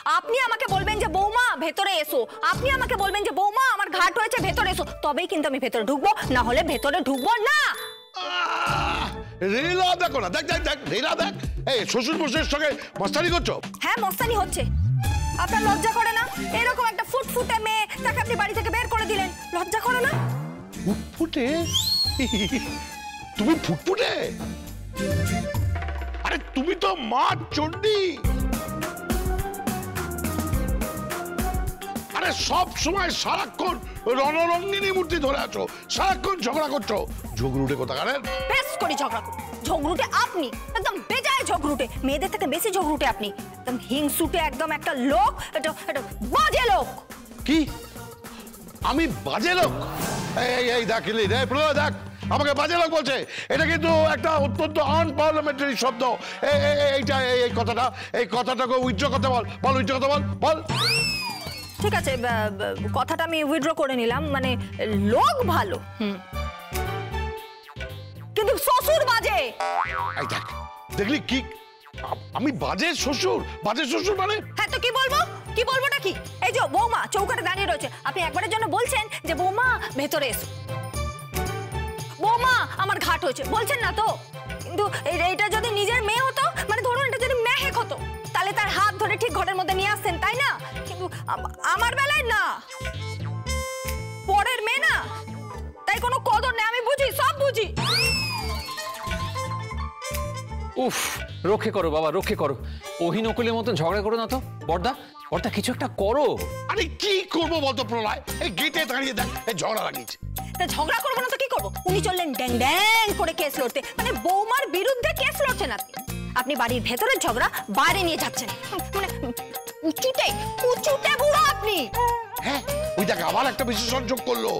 আপনি আমাকে বলবেন যে বৌমা ভেতরে এসো, আপনি আমাকে বলবেন যে বৌমা আমার ঘাট হয়েছে ভেতরে এসো, তবেই কিন্তু আমি ভেতরে ঢুকবো, না হলে ভেতরে ঢুকবো না। লীলা দেখো না, দেখ দেখ দেখ লীলা দেখ, এই শ্বশুর মশাইয়ের সঙ্গে মস্তানি করছো? হ্যাঁ মস্তানি হচ্ছে। আপনার লজ্জা করে না? এরকম একটা ফুটফুটে মেয়ে তাকে আপনি বাড়ি থেকে বের করে দিলেন, লজ্জা করে না? ফুটফুটে? তুমি ফুটফুটে? আরে তুমি তো মা চণ্ডী। আরে সব সময় সারাক্ষণ রণরঙ্গিনী মূর্তি ধরে আছো, সারাক্ষণ ঝগড়া করছো। ঝগড়ুটে কোথাকারের? বেশ করে ঝগড়া করো। ঝগড়ুটে আপনি, একদম বেজায় ঝগড়ুটে, মেয়েদের থেকে বেশি ঝগড়ুটে আপনি, একদম হিংসুটে একদম একটা লোক, এটা বাজে লোক। কি আমি বাজে লোক? এই এই দেখ দেখ আমাকে বাজে লোক বলছে, এটা কিন্তু একটা অত্যন্ত আনপার্লামেন্টারি শব্দ। এইটা এই কথাটাকে উইথড্র করতে বল, উইথড্র করতে বল। ঠিক আছে, কথাটা আমি উইথড্র করে নিলাম, মানে লোক ভালো, কিন্তু শ্বশুর বাজে। এই দেখ, দেখলি কি আমি বাজে শ্বশুর? বাজে শ্বশুর মানে? হ্যাঁ তো কি বলবোটা কি? এই যে বৌমা চৌকাঠে দাঁড়িয়ে রয়েছে, আপনি একবারের জন্য বলছেন যে বৌমা ভেতরে এসো, বৌমা আমার ঘাট হয়েছে বলছেন না তো? কিন্তু এইটা যদি নিজের মেয়ে হতো, মানে ধরুন এটা যদি মেহেক হতো, তাহলে তার হাত ধরে ঠিক ঘরের মধ্যে নিয়ে আসতেন, তাই না? কিন্তু আমার বেলায় না, পরের মেয়ে না, তাই কোনো কদর নেই। আমি বুঝি, সব বুঝি। উফ, রক্ষে করো বাবা, রক্ষে করো। ওহি নকুলের মতন ঝগড়া করো না তো। বর্দা কিছু একটা করো। আরে কি করবো বলতো প্রলয়? এই গেটে দাঁড়িয়ে দেখ, এই ঝগড়া লাগিয়েছে। তা ঝগড়া করবো না তো কি করবো? উনি চললেন ড্যাং ড্যাং করে কেস লড়তে, মানে বৌমার বিরুদ্ধে কেস লড়ছেন আপনি বাড়ির ভেতরের ঝগড়া বাইরে নিয়ে যাচ্ছেন, মানে উঁচুটে বুড়ো আপনি। হ্যাঁ, ওই দেখ আবার একটা বিশেষণ যোগ করলো,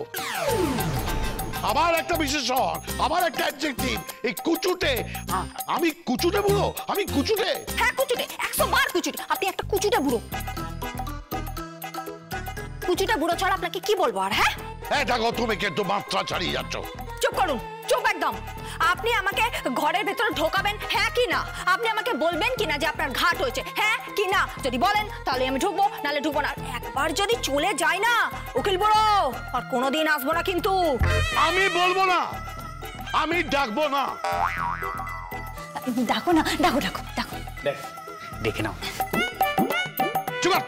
আবার একটা বিশেষণ, আবার একটা অ্যাডজেক্টিভ, এই কুচুটে। আমি কুচুটে বুড়ো? আমি কুচুটে? হ্যাঁ কুচুটে, 100 বার কুচুটে। আপনি একটা কুচুটে বুড়ো। কুচুটে বুড়ো ছাড়া আপনাকে কি বলবো আর? হ্যাঁ দেখো তুমি কিন্তু মাত্রা ছাড়িয়ে যাচ্ছ। চুপ করুন, চুপ একদম। আপনি আমাকে ঘরের ভেতরে ঢোকাবেন হ্যাঁ কি না? আপনি আমাকে বলবেন কিনা যে আপনার ঘাট হয়েছে, হ্যাঁ কি না? যদি বলেন তাহলে আমি ঢুকবো, নাহলে ঢুকবো না। একবার যদি চলে যায় না উকিল বুড়ো, আর কোনোদিন আসবো না কিন্তু। আমি বলবো না, আমি ডাকবো না। ডাকো না, ডাকো। দেখে নাও। চুপ কর।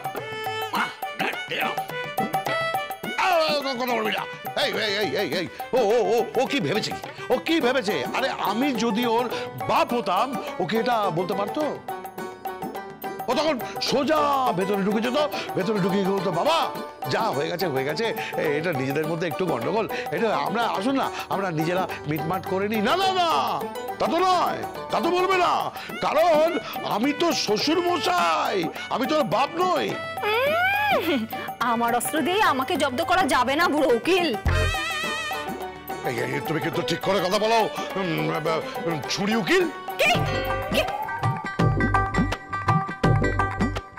কথা বলবি না। ও কি ভেবেছে? আরে আমি যদি ওর বাপ হতাম, ওকে এটা বলতে পারতো? ও তখন সোজা ভেতরে ঢুকে যেত, ভেতরে ঢুকে বলতো বাবা যা হয়ে গেছে, এটা নিজেদের মধ্যে একটু গন্ডগোল, এটা আমরা আসুন না আমরা নিজেরা মিটমাট করে নিই। না তা তো নয়, তা তো বলবে না, কারণ আমি তো শ্বশুর মশাই, আমি তোর বাপ নই। আমার অস্ত্র দিয়ে আমাকে জব্দ করা যাবে না বুড়ো উকিল। তুমি কিন্তু ঠিক করে কথা বলো, ছুরি উকিল।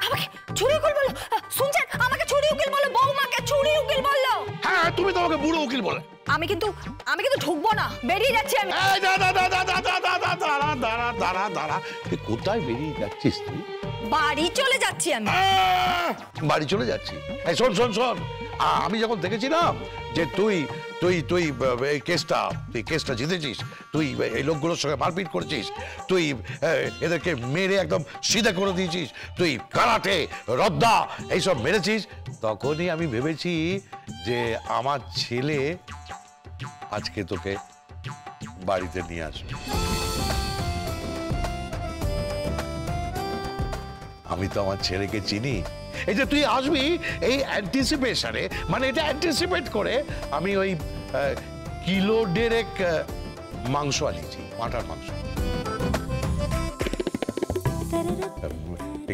আমাকে ছুরি উকিল বললো? শুনছেন, আমাকে ছুরি উকিল বললো, বৌমাকে ছুরি উকিল বললো। হ্যাঁ, তুমি তো আমাকে বুড়ো উকিল বলে। আমি কিন্তু ঢুকবো না, বেরিয়ে যাচ্ছি আমি। দাঁড়া, কোথায় বেরিয়ে যাচ্ছিস তুই? বাড়ি চলে যাচ্ছি আমি। বাড়ি চলে যাচ্ছি? এই শোন, আমি যখন দেখেছিলাম যে তুই এই কেসটা জিতেছিস, তুই এই লোকগুলোর সঙ্গে মারপিট করেছিস, তুই এদেরকে মেরে একদম সিধা করে দিয়েছিস, তুই কারাটে রদ্দা এইসব মেরেছিস, তখনই আমি ভেবেছি যে আমার ছেলে আজকে তোকে বাড়িতে নিয়ে আসবে। আমি তো আমার ছেলেকে চিনি। এই যে তুই আসবি এই অ্যান্টিসিপেশনে, মানে এটা অ্যান্টিসিপেট করে আমি ওই কিলো 1.5 মাংস আনিয়েছি, মাটার মাংস।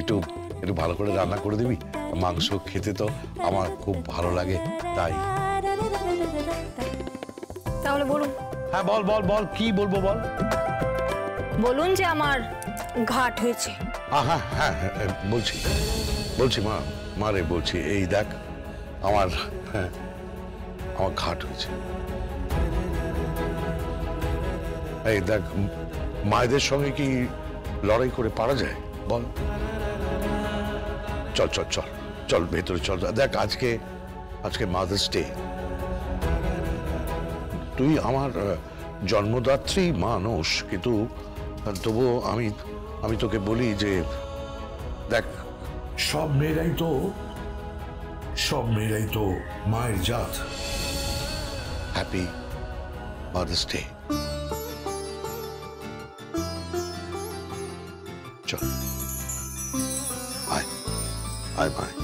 একটু ভালো করে রান্না করে দিবি, মাংস খেতে তো আমার খুব ভালো লাগে, তাই। তাহলে বলুন। হ্যাঁ বল কি বলবো বল। বলুন যে আমার ঘাট হয়েছে। হ্যাঁ বলছি মা রে, বলছি এই দেখ আমার ঘাট হয়েছে। এই দেখ, মায়েদের সঙ্গে কি লড়াই করে পারা যায় বল? চল চল চল চল ভেতরে চল। দেখ আজকে আজকে মাদার্স ডে, তুই আমার জন্মদাত্রী মানুষ, কিন্তু তবুও আমি তোকে বলি যে দেখ, সব মেয়েরাই তো মায়ের জাত। Happy mother's day. চল আয় আয় আয়।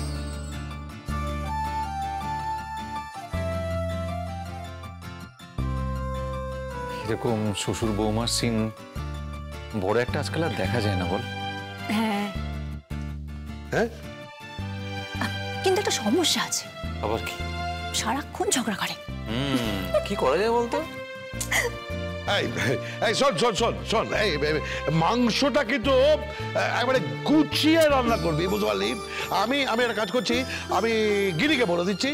এরকম শ্বশুর বৌমার সিন বড় একটা আজকাল আর দেখা যায় না বল। হ্যাঁ, হ্যাঁ কিন্তু একটা সমস্যা আছে, আবার কি? সারাক্ষণ ঝগড়া করে। কি করা যায় বলতো? এই শোন শোন শোন শোন, এই মাংসটা কিন্তু একবারে গুছিয়ে রান্না করবি, বুঝতে পারলি? আমি একটা কাজ করছি, আমি গিরিকে বলে দিচ্ছি,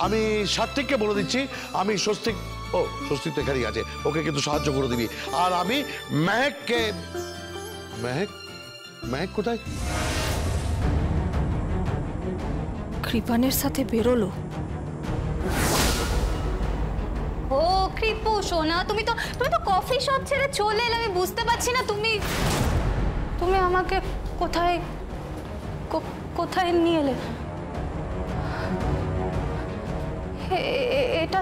আমি সাত্বিককে বলে দিচ্ছি, আমি স্বস্তিক, ও স্বস্তিক তো এখানেই আছে, ওকে কিন্তু সাহায্য করে দিবি। আর আমি মেহেককে, মেহেক কোথায়? কৃপানের সাথে বেরোলো। ও কৃপু সোনা, তুমি তো কফি শপ ছেড়ে চলে এলে। আমি বুঝতে পারছি না তুমি আমাকে কোথায় নিয়ে এলে। এটা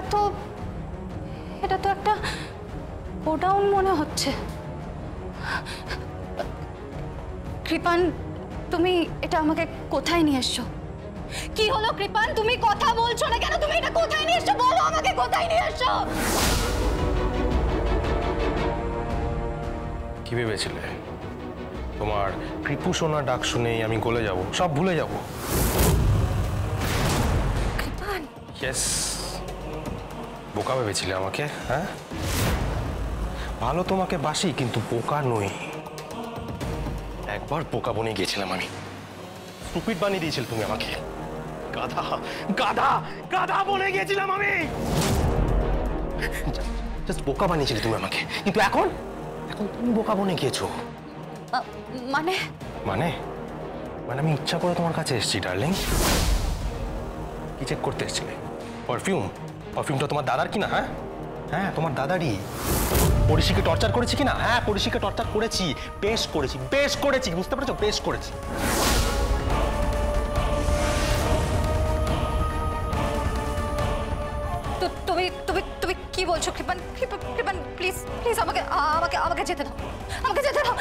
তো একটা গোডাউন মনে হচ্ছে। কৃপান, তুমি এটা আমাকে কোথায় নিয়ে এসছো? কি হলো কৃপান, তুমি কথা বলছো না কেন? তুমি এটা কোথায় নিয়ে এসছো? বলো আমাকে কোথায় নিয়ে এসছো। কি ভেবেছিলে তোমার কৃপু সোনা ডাক শুনেই আমি গলে যাব, সব ভুলে যাব? কৃপান, ইয়েস, বোকা ভেবেছিলে আমাকে? হ্যাঁ, ভালো তোমাকে বাসি, কিন্তু বোকা নই। একবার বোকা বনে গিয়েছিলাম আমি, স্টুপিড বানিয়ে দিয়েছিলে তুমি আমাকে। গাধা গাধা গাধা বনে গিয়েছিলাম আমি, জাস্ট বোকা বানিয়েছিলে তুমি আমাকে। কিন্তু এখন তুমি বোকা বনে গিয়েছো। মানে মানে মানে আমি ইচ্ছা করে তোমার কাছে এসেছি ডার্লিং। কি চেক করতে এসেছিলে? পারফিউমটা তোমার দাদার কিনা? হ্যাঁ হ্যাঁ, তোমার দাদারই। পড়শিকে টর্চার করেছি কিনা? হ্যাঁ, পড়শিকে টর্চার করেছি, বেশ করেছি, বুঝতে পেরেছো? বেশ করেছি। তুমি কি বলছো কৃপান? কৃপান প্লিজ আমাকে যেতে দাও, আমাকে যেতে দাও।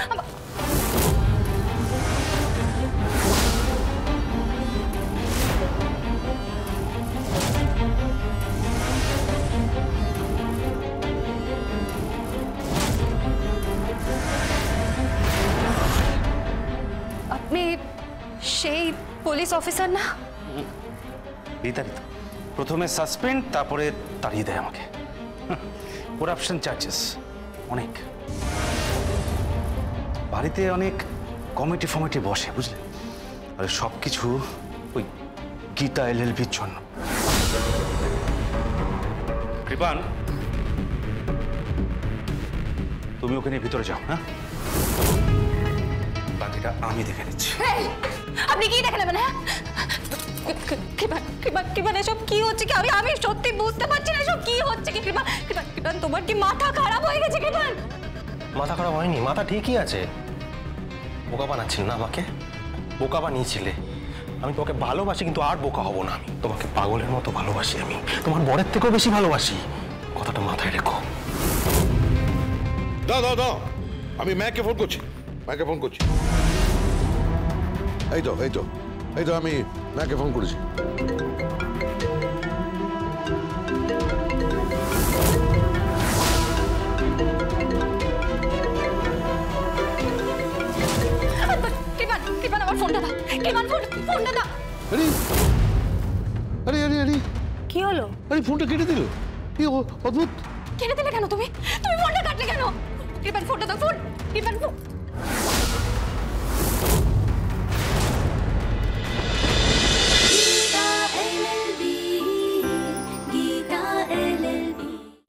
আপনি সেই পুলিশ অফিসার না? বিতাড়িত, প্রথমে সাসপেন্ড, তারপরে তাড়িয়ে দেয় আমাকে। করাপশন চার্জেস অনেক, বাড়িতে অনেক কমিটি বসে, বুঝলে? আর সব কিছু ওই গীতা LLBর জন্য। কৃপান, তুমি ওখানে ভিতরে যাও। হ্যাঁ, বাকিটা আমি দেখে নিচ্ছি। আপনি কি দেখে নেবেন? হ্যাঁ, কৃপান এসব কি হচ্ছে কি? আমি সত্যি বুঝতে পারছি না এসব কি হচ্ছে কি। কৃপান তোমার কি মাথা খারাপ হয়ে গেছে? কৃপান, মাথা খারাপ হয়নি, মাথা ঠিকই আছে। বোকা বানাচ্ছিল না আমাকে, বোকা বানিয়েছিলে। আমি তোমাকে ভালোবাসি, কিন্তু আর বোকা হব না। আমি তোমাকে পাগলের মতো ভালোবাসি, আমি তোমার বরের থেকেও বেশি ভালোবাসি, কথাটা মাথায় রেখো। দাও, আমি মেয়েকে ফোন করছি, এই তো আমি মেয়েকে ফোন করেছি। কৃপান আমার ফোনটা দাও। কৃপান ফোনটা দাও। আরে কি হলো? আরে ফোনটা কেটে দিল, কি অদ্ভুত। কেটে দিলে কেন তুমি?